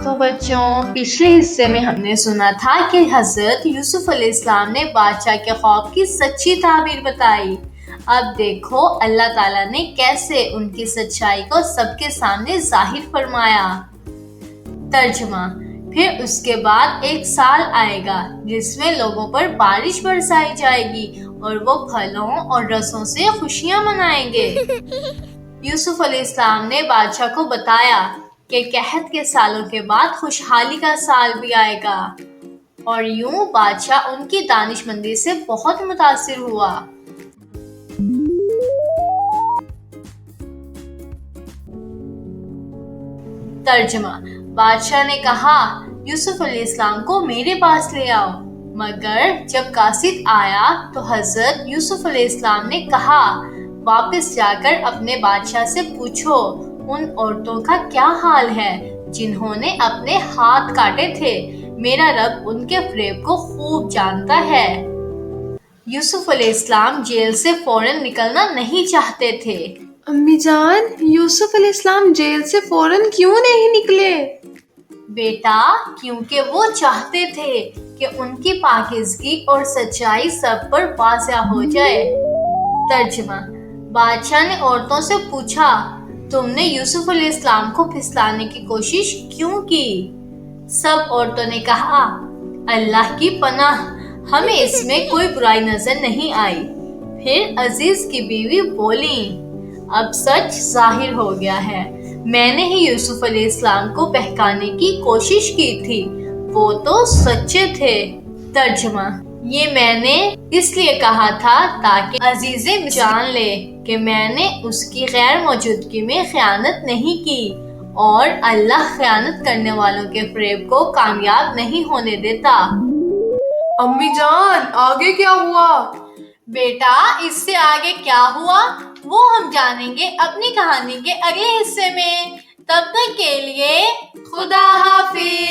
تو بچوں، پچھلے حصے میں ہم نے سنا تھا کہ حضرت یوسف علیہ السلام نے بادشاہ کے خواب کی سچی تعبیر بتائی۔ اب دیکھو اللہ تعالیٰ نے کیسے ان کی سچائی کو سب کے سامنے ظاہر فرمایا۔ ترجمہ: پھر اس کے بعد ایک سال آئے گا جس میں لوگوں پر بارش برسائی جائے گی اور وہ پھلوں اور رسوں سے خوشیاں منائیں گے۔ یوسف علیہ السلام نے بادشاہ کو بتایا کہ قحط کے سالوں کے بعد خوشحالی کا سال بھی آئے گا، اور یوں بادشاہ ان کی دانش مندی سے بہت متاثر ہوا۔ ترجمہ: بادشاہ نے کہا، یوسف علیہ السلام کو میرے پاس لے آؤ۔ مگر جب قاصد آیا تو حضرت یوسف علیہ السلام نے کہا، واپس جا کر اپنے بادشاہ سے پوچھو ان عورتوں کا کیا حال ہے جنہوں نے اپنے ہاتھ کاٹے تھے۔ میرا رب ان کے فریب کو خوب جانتا ہے۔ یوسف علیہ السلام جیل سے فوراً نکلنا نہیں چاہتے تھے۔ امی جان، یوسف علیہ السلام جیل سے فوراً کیوں نہیں نکلے؟ بیٹا، کیونکہ وہ چاہتے تھے کہ ان کی پاکیزگی اور سچائی سب پر واضح ہو جائے۔ ترجمہ: بادشاہ نے عورتوں سے پوچھا، تم نے یوسف علیہ السلام کو پھسلانے کی کوشش کیوں کی؟ سب عورتوں نے کہا، اللہ کی پناہ، ہمیں اس میں کوئی برائی نظر نہیں آئی۔ پھر عزیز کی بیوی بولیں، اب سچ ظاہر ہو گیا ہے، میں نے ہی یوسف علیہ السلام کو بہکانے کی کوشش کی تھی، وہ تو سچے تھے۔ ترجمہ: یہ میں نے اس لیے کہا تھا تاکہ عزیزے جان لے کہ میں نے اس کی غیر موجودگی میں خیانت نہیں کی، اور اللہ خیانت کرنے والوں کے فریب کو کامیاب نہیں ہونے دیتا۔ امی جان، آگے کیا ہوا؟ بیٹا، اس سے آگے کیا ہوا وہ ہم جانیں گے اپنی کہانی کے اگلے حصے میں۔ تب تک کے لیے خدا حافظ۔